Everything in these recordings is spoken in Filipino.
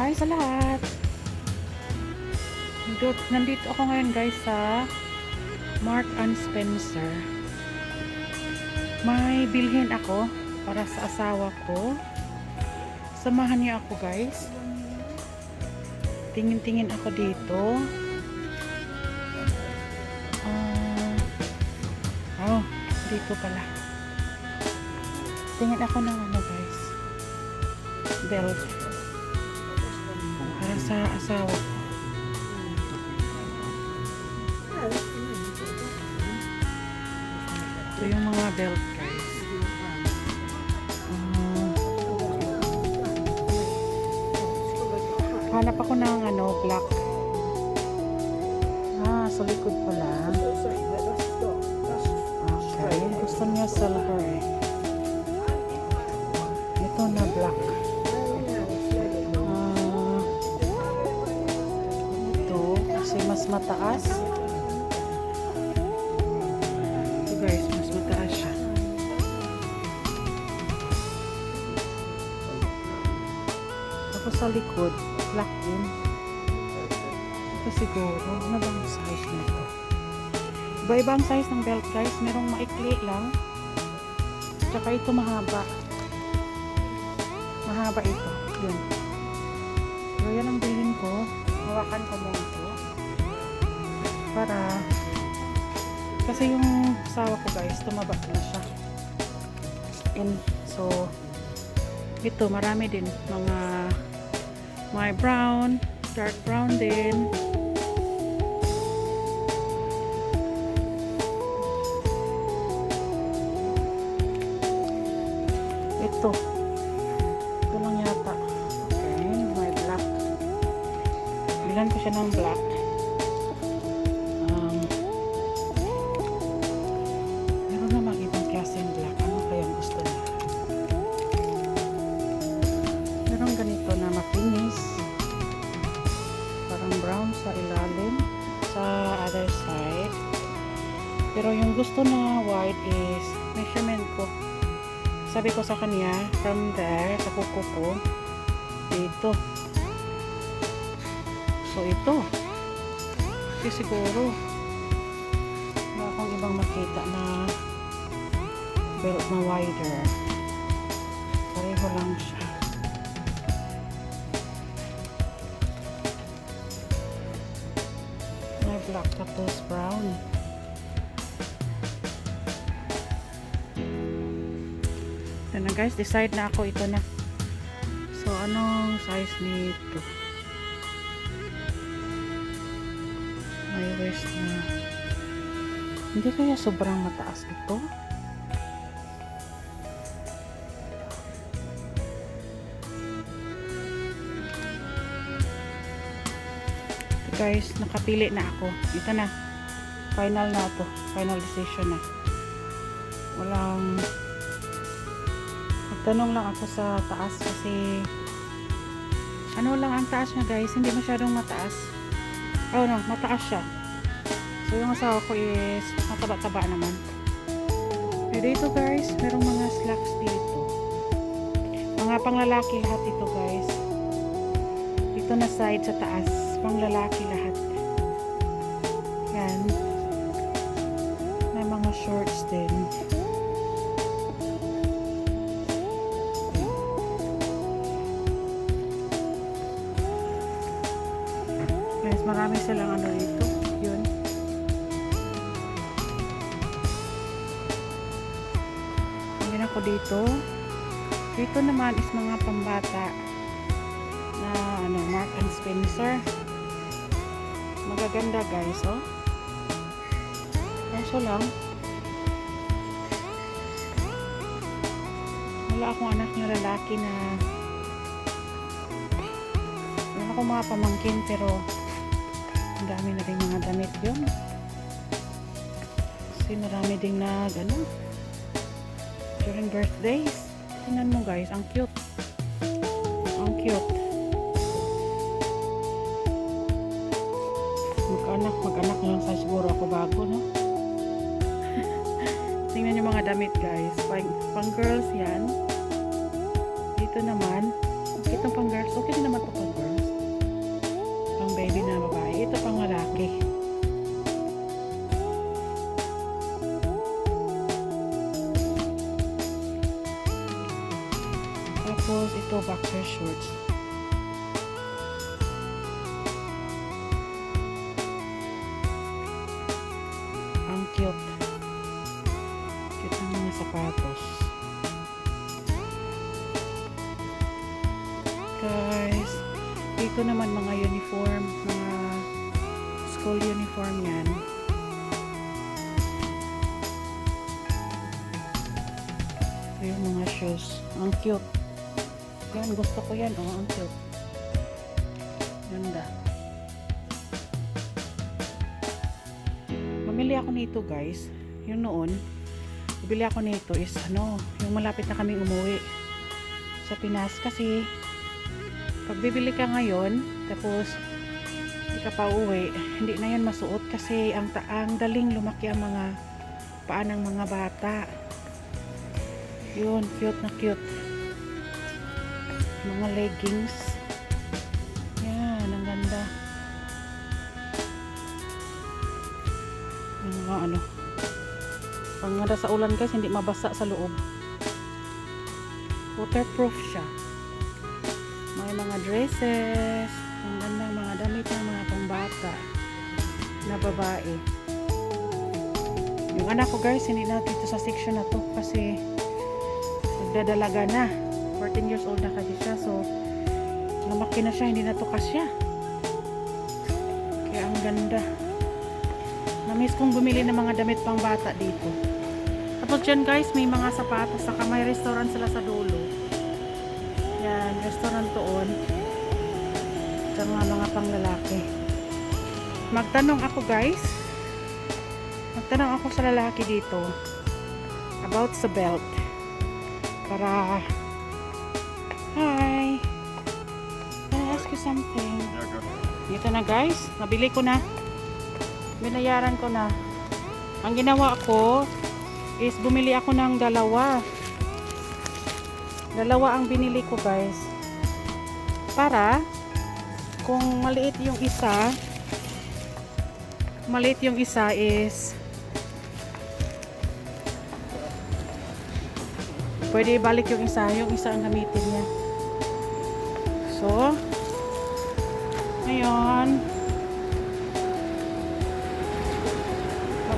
Hi sa lahat! Nandito ako ngayon guys sa Mark and Spencer. May bilhin ako para sa asawa ko. Samahan niyo ako guys. Tingin-tingin ako dito. Dito pala. Tingin ako ng ano guys. Belt. Para sa asawa ko. Ito yung mga belt guys. Hanap ako ng ano, black. Sa likod pala. Okay. Gusto niya silver eh. Ito na black. Ito kasi mas mataas. Ito guys, mas mataas siya. Tapos sa likod, black din. Ito siguro, ano bang size nito? Iba-ibang size ng belt guys. Merong maikli lang. Tsaka ito mahaba. Mahaba ito. Yun. So yan ang bilhin ko. Hawakan ko muna ito. Para kasi yung asawa ko guys, tumaba na siya. And so ito marami din. Mga may brown, dark brown din. Ito lang yata. Okay, may black. Bilan ko siya ng black. Meron namang ibang klaseng black. Ano kayang gusto niya? Meron ganito na makinis. Parang brown sa ilalim. Sa other side. Pero yung gusto na white is measurement ko. Sabi ko sa kanya, from there, sa kuko ko, dito. So, ito. Kasi siguro, wala akong ibang makita na belt na wider. Pareho lang siya. May black tapos brown. Ito na guys, decide na ako, ito na. So, anong size nito? May waist na. Hindi kaya sobrang mataas ito? Ito guys, nakapili na ako. Ito na. Final na ito. Final decision na. Walang tanong lang ako sa taas kasi ano lang ang taas niya guys, hindi masyadong mataas. Oh no, mataas siya. So yung asawa ko is mataba-taba naman. Pero dito guys, merong mga slacks dito. Mga panglalaki lahat ito guys. Dito na side sa taas, panglalaki lahat. Yan. May mga shorts din. Marami silang ano dito. Yun. Tingnan ako dito. Dito naman is mga pambata na ano, Mark and Spencer. Magaganda guys, oh. Kaso lang, wala akong anak na lalaki na wala akong mga pamangkin pero ang dami na rin mga damit yun. Kasi marami din na gano'n. During birthdays. Tingnan mo guys, ang cute. Ang cute. Mag-anak lang sa siguro ako bago, no? Tingnan yung mga damit guys. Pang girls yan. Dito naman, okay itong pang girls. Okay din naman ito pang girls. winter shorts. Ang cute. Cute ng mga sapatos. Guys, dito naman mga uniform, mga school uniform yan. Ito yung mga shoes. Ang cute. Yan, gusto ko yan. Oh, ang cute. Ganda. Mamili ako nito guys. Yung noon, bibili ako nito is ano, yung malapit na kaming umuwi sa Pinas kasi pag bibili ka ngayon tapos hindi ka pa uwi, hindi na yan masuot kasi ang daling lumaki ang mga paa ng mga bata. Yun, cute na cute. Mga leggings. Yan, ang ganda. Yung mga ano, pag nga sa ulan guys, hindi mabasa sa loob. Waterproof siya. May mga dresses, ang gandang mga damit ng mga pangbata na babae. Yung anak ko guys, hindi na dito sa section na to kasi nagdadalaga na. 14 years old na kasi siya, so lumaki na siya, hindi na to kasya. Kaya ang ganda. Namiss kong bumili ng mga damit pang bata dito. Tapos dyan guys, may mga sapatos, saka may restaurant sila sa dulo. Yan, restaurant doon. Sa mga panglalaki. Magtanong ako guys. Magtanong ako sa lalaki dito about sa belt. Para, hi, can I ask you something? Dito na guys, nabili ko na. Binayaran ko na. Ang ginawa ko is bumili ako ng dalawa. Dalawa ang binili ko guys. Para kung maliit yung isa is pwede ibalik yung isa ang gamitin niya. So ngayon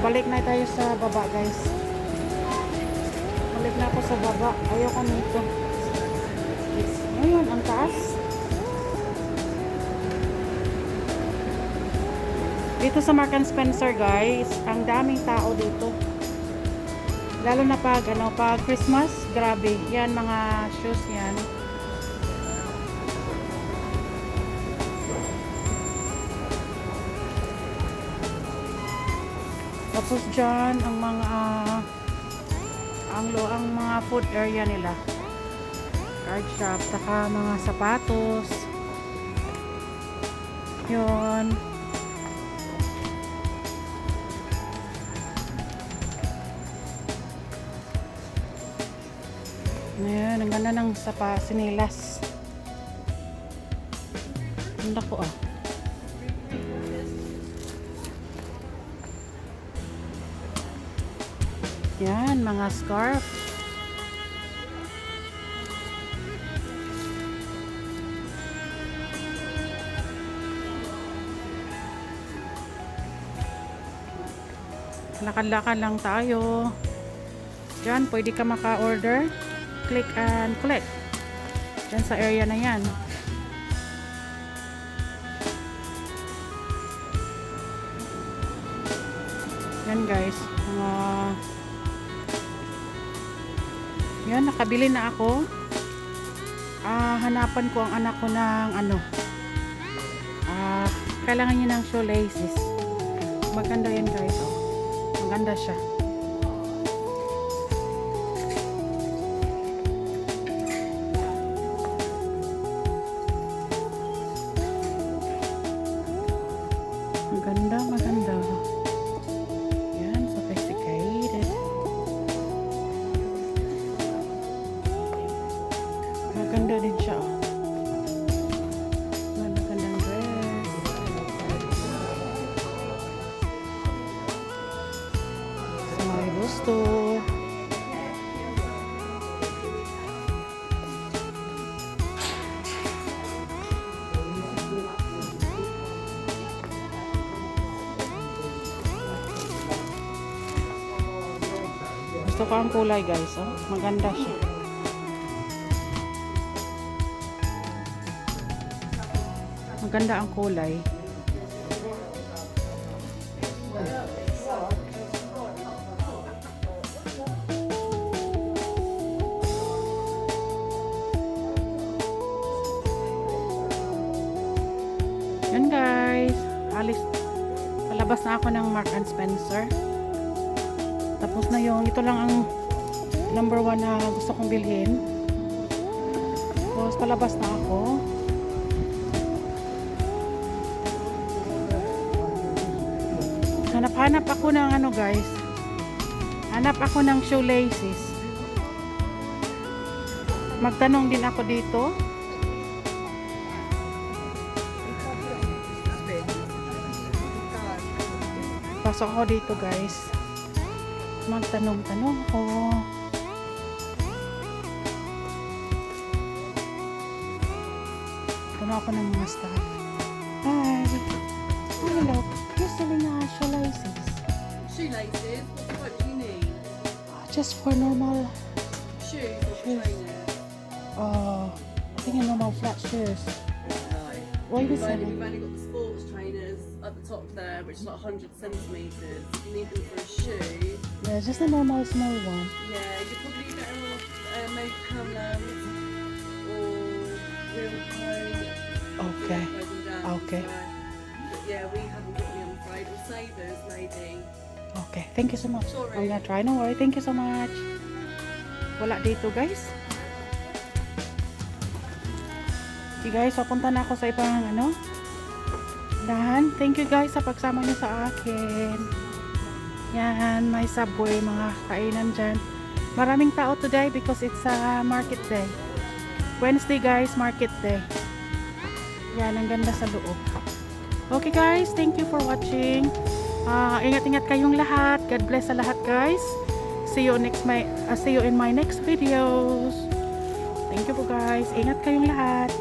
balik na tayo sa baba guys. Balik na ako sa baba. Ayoko nito. Ngayon, ang taas. Dito sa Mark & Spencer guys, ang daming tao dito. Lalo na pag Christmas, grabe. Yan, mga shoes yan. Tapos dyan, ang mga food area nila. Card shop, saka mga sapatos. Yun. Ayan, ang ganda ng sinilas. Ganda ko ah. Yan, mga scarf. Lakad-lakad lang tayo. Diyan, pwede ka maka-order. Click and collect. Diyan sa area na yan. Yan guys. Yan, nakabili na ako. Hanapan ko ang anak ko ng kailangan niya ng shoelaces. Maganda yan guys. Oh. Maganda siya. Maganda. Yan, sophisticated. Maganda din siya. Oh. Magandang dress. Sa mga gusto. Gusto ko ang kulay guys. Oh. Maganda siya. Maganda ang kulay. Yan guys. Palabas na ako ng Mark and Spencer. Tapos na yung, ito lang ang number 1 na gusto kong bilhin. Tapos palabas na ako. Hanap ako ng ano guys. Hanap ako ng shoelaces. Magtanong din ako dito. Pasok ako dito guys. Magtanong-tanong ako. Tanong ako ng mga staff. Hi. Hello. You're selling shoelaces. Shoelaces? What do you need? Just for normal. Shoes or trainers? I think a normal flat shoes. What are you selling? We've only got the sports trainers at the top there, which is like 100 centimetres. If you need them for a shoe, Yeah, just a normal small one. yeah, you're probably better off maybe Poundland or Real Home. Okay. Okay. But yeah, we haven't got any, I'm afraid. Or Savers, maybe. Okay. Thank you so much. Sorry. I'm gonna try. No worry. Thank you so much. Wala dito guys. Okay guys, papunta na ako sa ibang dahan. Thank you guys sa pagsama niyo sa akin. Yan, may Subway, mga kainan dyan. Maraming tao today because it's a market day. Wednesday guys, market day. Yan, ang ganda sa loob. Okay guys, thank you for watching. Ingat-ingat kayong lahat. God bless sa lahat guys. See you in my next videos. Thank you po guys. Ingat kayong lahat.